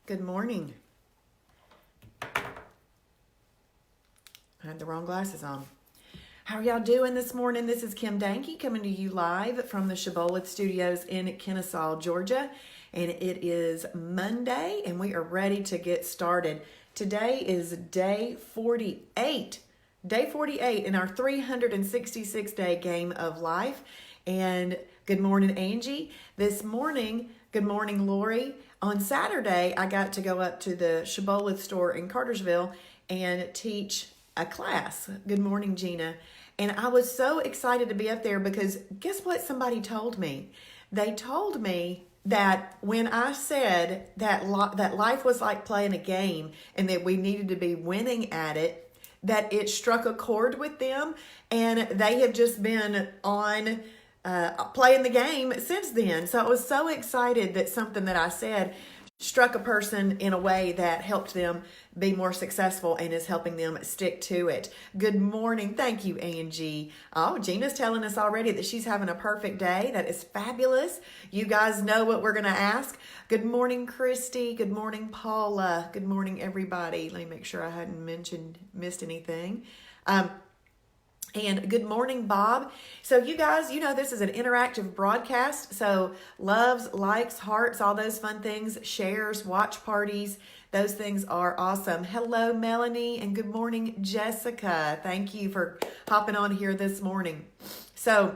Good morning. I had the wrong glasses on. How are y'all doing this morning? This is Kim Danke coming to you live from the Shibboleth Studios in Kennesaw, Georgia. And it is Monday and we are ready to get started. Today is day 48. Day 48 in our 366-day game of life. And good morning, Angie. This morning, good morning, Lori. On Saturday, I got to go up to the Shibboleth store in Cartersville and teach a class. Good morning, Gina. And I was so excited to be up there because guess what somebody told me? They told me that when I said that life was like playing a game and that we needed to be winning at it, that it struck a chord with them, and they have just been on playing the game since then. So I was so excited that something that I said struck a person in a way that helped them be more successful and is helping them stick to it. Good morning. Thank you, Angie. Oh, Gina's telling us already that she's having a perfect day. That is fabulous. You guys know what we're going to ask. Good morning, Christy. Good morning, Paula. Good morning, everybody. Let me make sure I hadn't missed anything. And good morning, Bob. So you guys, you know this is an interactive broadcast. So loves, likes, hearts, all those fun things, shares, watch parties, those things are awesome. Hello, Melanie, and good morning, Jessica. Thank you for hopping on here this morning. So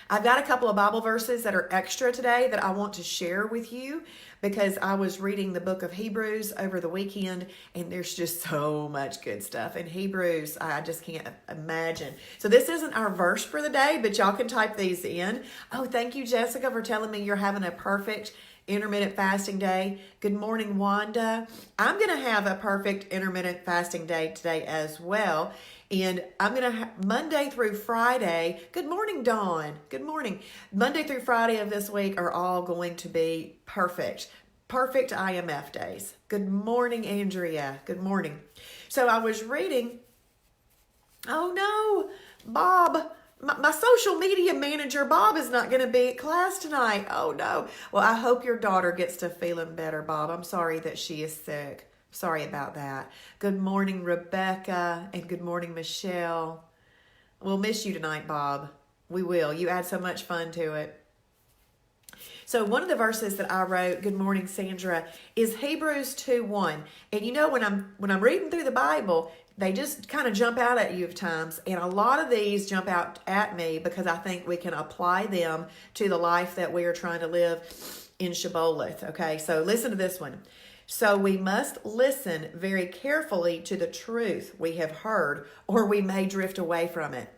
I've got a couple of Bible verses that are extra today that I want to share with you because I was reading the book of Hebrews over the weekend and there's just so much good stuff in Hebrews. I just can't imagine. So this isn't our verse for the day, but y'all can type these in. Oh, thank you, Jessica, for telling me you're having a perfect intermittent fasting day. Good morning, Wanda. I'm going to have a perfect intermittent fasting day today as well. And I'm going to have Monday through Friday. Good morning, Dawn. Good morning. Monday through Friday of this week are all going to be perfect. Perfect IMF days. Good morning, Andrea. Good morning. So I was reading. Oh no, Bob. My social media manager, Bob, is not going to be at class tonight. Oh no. Well, I hope your daughter gets to feeling better, Bob. I'm sorry that she is sick. Sorry about that. Good morning, Rebecca, and good morning, Michelle. We'll miss you tonight, Bob. We will. You add so much fun to it. So one of the verses that I wrote, good morning, Sandra, is Hebrews 2:1. And you know, when I'm reading through the Bible, they just kind of jump out at you at times. And a lot of these jump out at me because I think we can apply them to the life that we are trying to live in Shibboleth. Okay, so listen to this one. So we must listen very carefully to the truth we have heard, or we may drift away from it.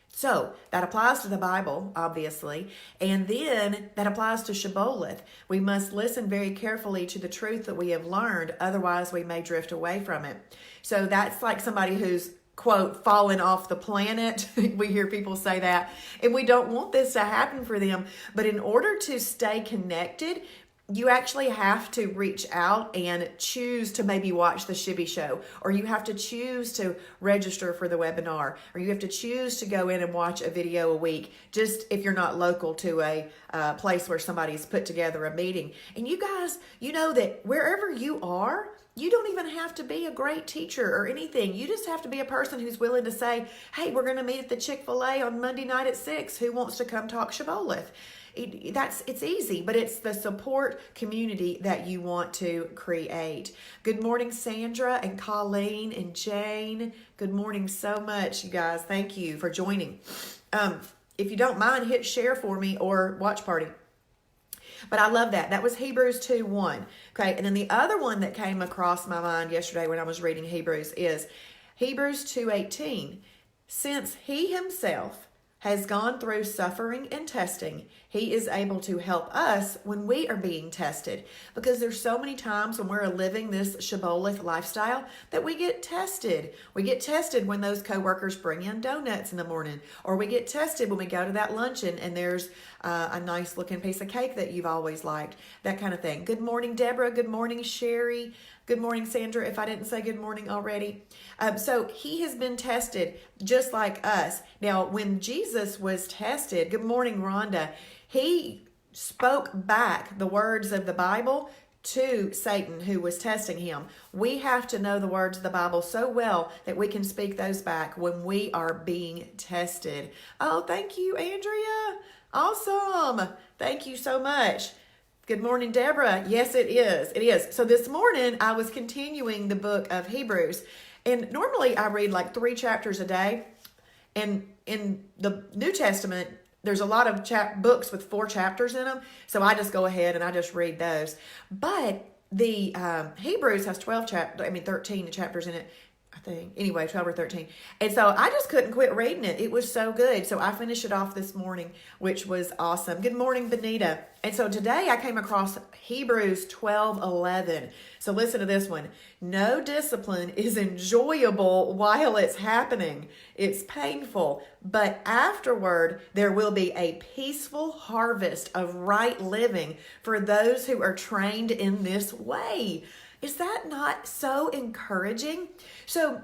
So that applies to the Bible, obviously, and then that applies to Shibboleth. We must listen very carefully to the truth that we have learned, otherwise we may drift away from it. So that's like somebody who's, quote, fallen off the planet. We hear people say that, and we don't want this to happen for them. But in order to stay connected, you actually have to reach out and choose to maybe watch the Shibby Show, or you have to choose to register for the webinar, or you have to choose to go in and watch a video a week, just if you're not local to a place where somebody's put together a meeting. And you guys, you know that wherever you are, you don't even have to be a great teacher or anything. You just have to be a person who's willing to say, hey, we're going to meet at the Chick-fil-A on Monday night at 6. Who wants to come talk Shibboleth? It's easy, but it's the support community that you want to create. Good morning, Sandra and Colleen and Jane. Good morning so much, you guys. Thank you for joining. If you don't mind, hit share for me or watch party. But I love that. That was Hebrews 2:1. Okay, and then the other one that came across my mind yesterday when I was reading Hebrews is Hebrews 2:18. Since he himself has gone through suffering and testing, he is able to help us when we are being tested. Because there's so many times when we're living this Shibboleth lifestyle that we get tested. We get tested when those coworkers bring in donuts in the morning, or we get tested when we go to that luncheon and there's a nice looking piece of cake that you've always liked, that kind of thing. Good morning, Deborah. Good morning, Sherry. Good morning, Sandra, if I didn't say good morning already. So he has been tested just like us. Now, when Jesus was tested, good morning, Rhonda, he spoke back the words of the Bible to Satan who was testing him. We have to know the words of the Bible so well that we can speak those back when we are being tested. Oh, thank you, Andrea. Awesome. Thank you so much. Good morning, Deborah. Yes, it is. It is. So this morning I was continuing the book of Hebrews, and normally I read like 3 chapters a day. And in the New Testament, there's a lot of books with 4 chapters in them. So I just go ahead and I just read those. But the Hebrews has 13 chapters in it, I think. Anyway, 12 or 13. And so I just couldn't quit reading it. It was so good. So I finished it off this morning, which was awesome. Good morning, Benita. And so today I came across Hebrews 12:11. So listen to this one. No discipline is enjoyable while it's happening. It's painful, but afterward there will be a peaceful harvest of right living for those who are trained in this way. Is that not so encouraging? So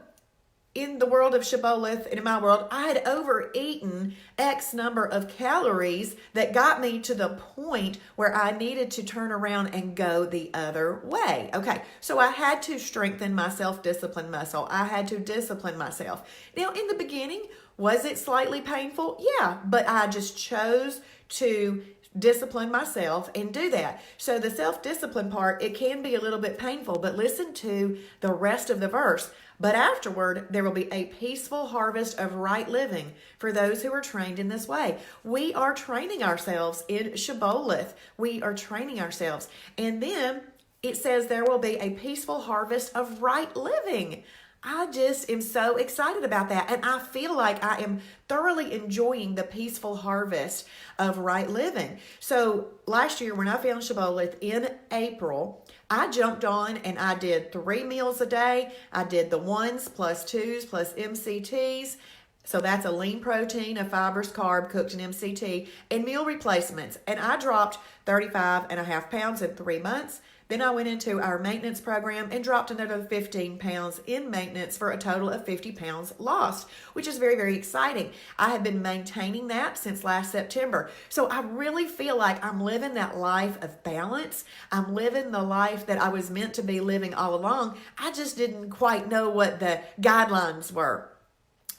in the world of Shibboleth and in my world, I had overeaten X number of calories that got me to the point where I needed to turn around and go the other way. Okay, so I had to strengthen my self-discipline muscle. I had to discipline myself. Now, in the beginning, was it slightly painful? Yeah, but I just chose to discipline myself and do that. So the self-discipline part, it can be a little bit painful, but listen to the rest of the verse. But afterward, there will be a peaceful harvest of right living for those who are trained in this way. We are training ourselves in Shibboleth. We are training ourselves. And then it says there will be a peaceful harvest of right living. I just am so excited about that. And I feel like I am thoroughly enjoying the peaceful harvest of right living. So last year when I found Shibboleth in April, I jumped on and I did 3 meals a day. I did the 1s plus 2s plus MCTs. So that's a lean protein, a fibers, carb, cooked in MCT, and meal replacements. And I dropped 35.5 pounds in 3 months. Then I went into our maintenance program and dropped another 15 pounds in maintenance for a total of 50 pounds lost, which is very, very exciting. I have been maintaining that since last September. So I really feel like I'm living that life of balance. I'm living the life that I was meant to be living all along. I just didn't quite know what the guidelines were.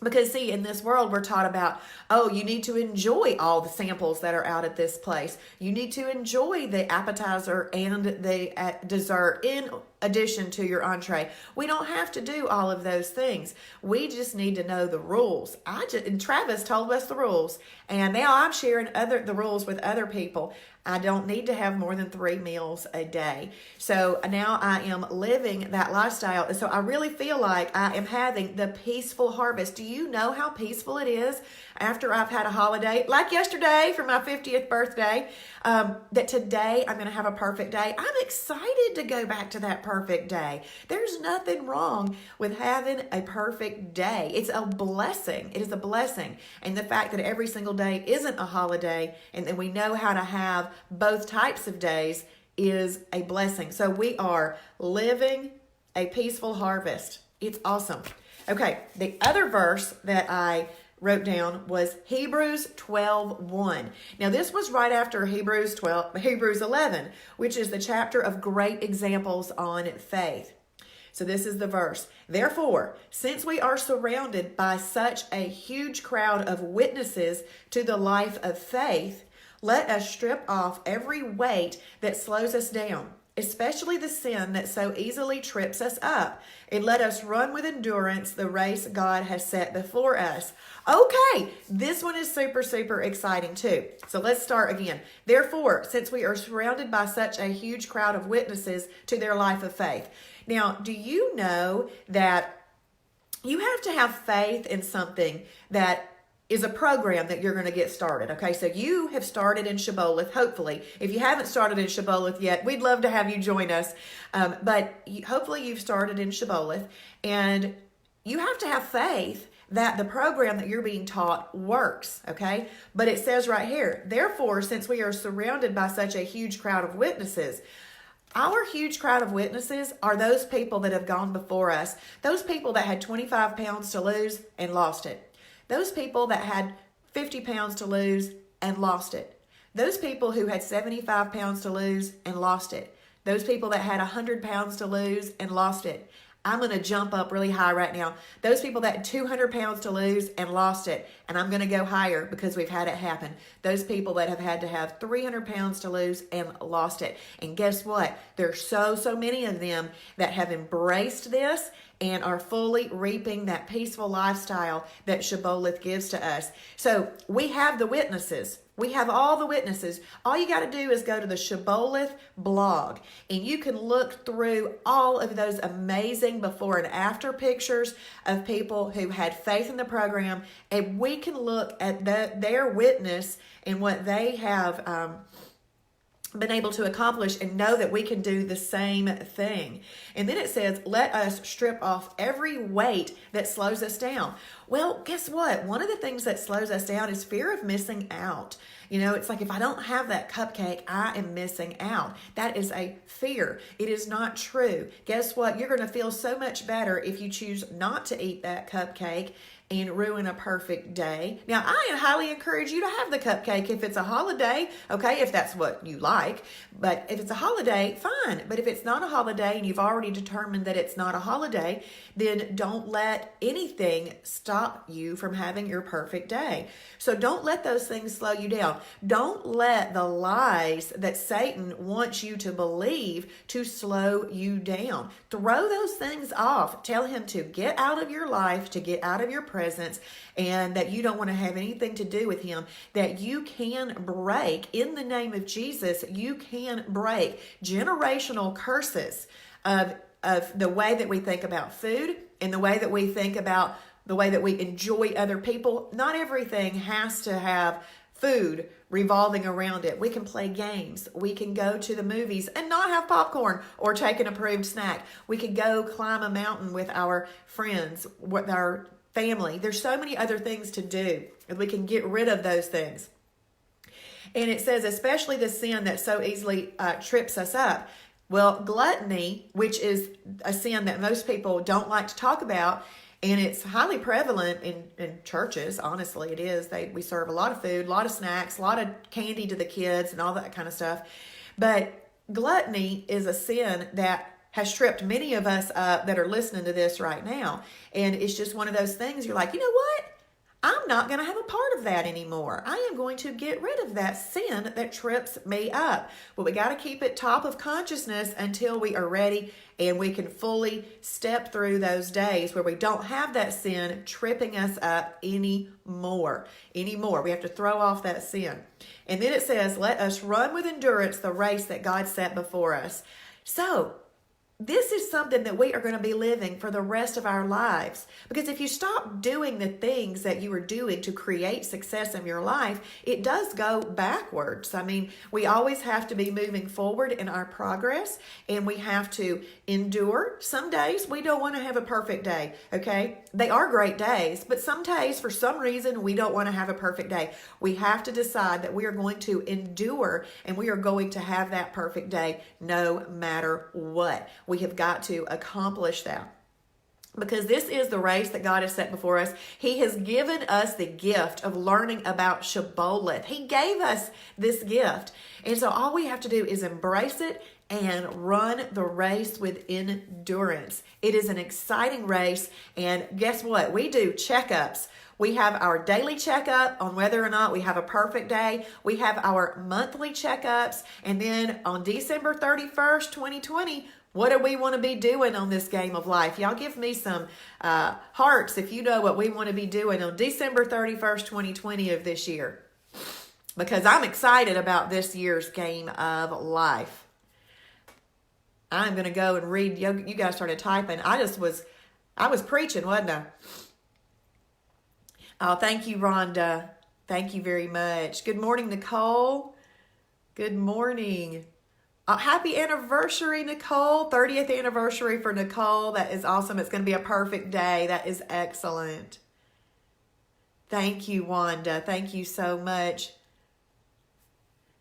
Because see, in this world, we're taught about, oh, you need to enjoy all the samples that are out at this place. You need to enjoy the appetizer and the dessert in addition to your entree. We don't have to do all of those things. We just need to know the rules. And Travis told us the rules, and now I'm sharing the rules with other people. I don't need to have more than 3 meals a day. So now I am living that lifestyle. And so I really feel like I am having the peaceful harvest. Do you know how peaceful it is after I've had a holiday, like yesterday for my 50th birthday, that today I'm going to have a perfect day? I'm excited to go back to that perfect day. There's nothing wrong with having a perfect day. It's a blessing. It is a blessing. And the fact that every single day isn't a holiday and then we know how to have both types of days is a blessing. So we are living a peaceful harvest. It's awesome. Okay, the other verse that I wrote down was Hebrews 12:1. Now this was right after Hebrews 11, which is the chapter of great examples on faith. So this is the verse. Therefore, since we are surrounded by such a huge crowd of witnesses to the life of faith, let us strip off every weight that slows us down, especially the sin that so easily trips us up, and let us run with endurance the race God has set before us. Okay, this one is super, super exciting too. So let's start again. Therefore, since we are surrounded by such a huge crowd of witnesses to their life of faith. Now, do you know that you have to have faith in something that is a program that you're going to get started. Okay, so you have started in Shibboleth, hopefully. If you haven't started in Shibboleth yet, we'd love to have you join us. Hopefully you've started in Shibboleth, and you have to have faith that the program that you're being taught works, okay? But it says right here, therefore, since we are surrounded by such a huge crowd of witnesses, our huge crowd of witnesses are those people that have gone before us, those people that had 25 pounds to lose and lost it. Those people that had 50 pounds to lose and lost it. Those people who had 75 pounds to lose and lost it. Those people that had 100 pounds to lose and lost it. I'm going to jump up really high right now. Those people that had 200 pounds to lose and lost it, and I'm going to go higher because we've had it happen. Those people that have had to have 300 pounds to lose and lost it. And guess what? There's so many of them that have embraced this and are fully reaping that peaceful lifestyle that Shibboleth gives to us. So we have the witnesses. We have all the witnesses. All you got to do is go to the Shibboleth blog, and you can look through all of those amazing before and after pictures of people who had faith in the program, and we can look at their witness and what they have been able to accomplish and know that we can do the same thing. And then it says, let us strip off every weight that slows us down. Well, guess what? One of the things that slows us down is fear of missing out. You know, it's like, if I don't have that cupcake, I am missing out. That is a fear. It is not true. Guess what? You're going to feel so much better if you choose not to eat that cupcake and ruin a perfect day. Now, I highly encourage you to have the cupcake if it's a holiday, okay, if that's what you like. But if it's a holiday, fine. But if it's not a holiday and you've already determined that it's not a holiday, then don't let anything stop you from having your perfect day. So don't let those things slow you down. Don't let the lies that Satan wants you to believe to slow you down. Throw those things off. Tell him to get out of your life, to get out of your presence, and that you don't want to have anything to do with him, that you can break, in the name of Jesus, you can break generational curses of the way that we think about food and the way that we think about the way that we enjoy other people. Not everything has to have food revolving around it. We can play games. We can go to the movies and not have popcorn or take an approved snack. We can go climb a mountain with our friends, with our family. There's so many other things to do, and we can get rid of those things. And it says, especially the sin that so easily trips us up. Well, gluttony, which is a sin that most people don't like to talk about, and it's highly prevalent in churches. Honestly, it is. We serve a lot of food, a lot of snacks, a lot of candy to the kids and all that kind of stuff. But gluttony is a sin that has tripped many of us up that are listening to this right now. And it's just one of those things you're like, you know what? I'm not going to have a part of that anymore. I am going to get rid of that sin that trips me up. But we got to keep it top of consciousness until we are ready and we can fully step through those days where we don't have that sin tripping us up anymore. We have to throw off that sin. And then it says, let us run with endurance the race that God set before us. So, this is something that we are going to be living for the rest of our lives. Because if you stop doing the things that you were doing to create success in your life, it does go backwards. I mean, we always have to be moving forward in our progress, and we have to endure. Some days we don't want to have a perfect day, okay? They are great days, but some days, for some reason, we don't want to have a perfect day. We have to decide that we are going to endure, and we are going to have that perfect day no matter what. We have got to accomplish that, because this is the race that God has set before us. He has given us the gift of learning about Shibboleth. He gave us this gift. And so all we have to do is embrace it and run the race with endurance. It is an exciting race. And guess what? We do checkups. We have our daily checkup on whether or not we have a perfect day. We have our monthly checkups. And then on December 31st, 2020, what do we want to be doing on this game of life? Y'all give me some hearts if you know what we want to be doing on December 31st, 2020 of this year. Because I'm excited about this year's game of life. I'm going to go and read. You guys started typing. I was preaching, wasn't I? Oh, thank you, Rhonda. Thank you very much. Good morning, Nicole. Good morning. Happy anniversary, Nicole. 30th anniversary for Nicole. That is awesome. It's going to be a perfect day. That is excellent. Thank you, Wanda. Thank you so much.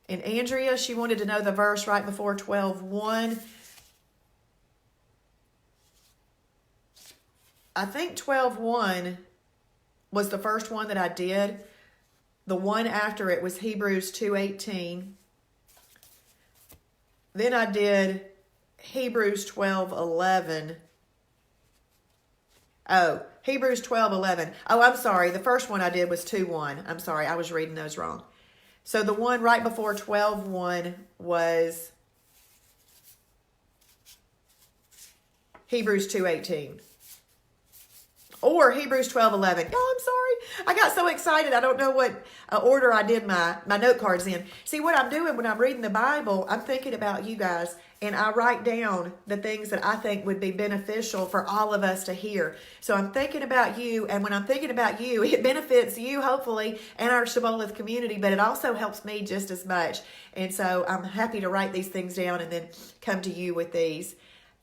And Andrea, she wanted to know the verse right before 12:1. I think 12:1 was the first one that I did. The one after it was Hebrews 2:18. Then I did Hebrews 12:11. Oh, Hebrews 12:11. Oh, I'm sorry. The first one I did was 2:1. I'm sorry. I was reading those wrong. So the one right before 12:1 was Hebrews 2:18. Or Hebrews 12:11. Oh, I'm sorry. I got so excited. I don't know what order I did my note cards in. See, what I'm doing when I'm reading the Bible, I'm thinking about you guys, and I write down the things that I think would be beneficial for all of us to hear. So I'm thinking about you, and when I'm thinking about you, it benefits you, hopefully, and our Shibboleth community, but it also helps me just as much. And so I'm happy to write these things down and then come to you with these.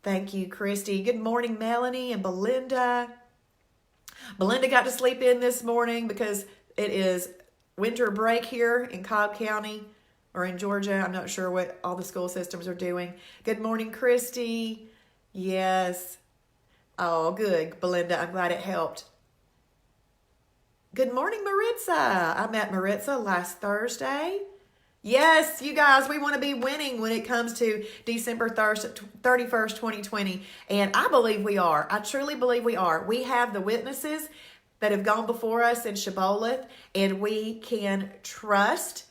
Thank you, Christy. Good morning, Melanie and Belinda. Belinda got to sleep in this morning because it is winter break here in Cobb County or in Georgia. I'm not sure what all the school systems are doing. Good morning, Christy. Yes. Oh, good, Belinda. I'm glad it helped. Good morning, Maritza. I met Maritza last Thursday. Yes, you guys, we want to be winning when it comes to December 31st, 2020. And I believe we are. I truly believe we are. We have the witnesses that have gone before us in Shibboleth, and we can trust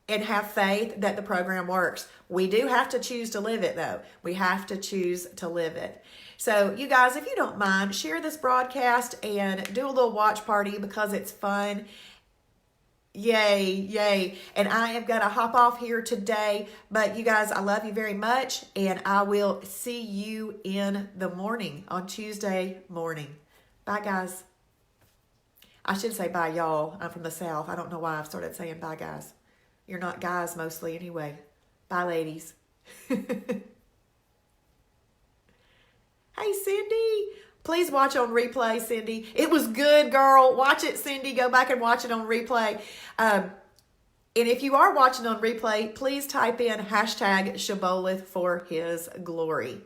and have faith that the program works. We do have to choose to live it, though. We have to choose to live it. So, you guys, if you don't mind, share this broadcast and do a little watch party because it's fun. Yay, yay. And I have got to hop off here today. But you guys, I love you very much. And I will see you in the morning on Tuesday morning. Bye, guys. I should say bye, y'all. I'm from the South. I don't know why I've started saying bye, guys. You're not guys mostly anyway. Bye, ladies. Hey, Cindy. Please watch on replay, Cindy. It was good, girl. Watch it, Cindy. Go back and watch it on replay. And if you are watching on replay, please type in hashtag Shibboleth for his glory.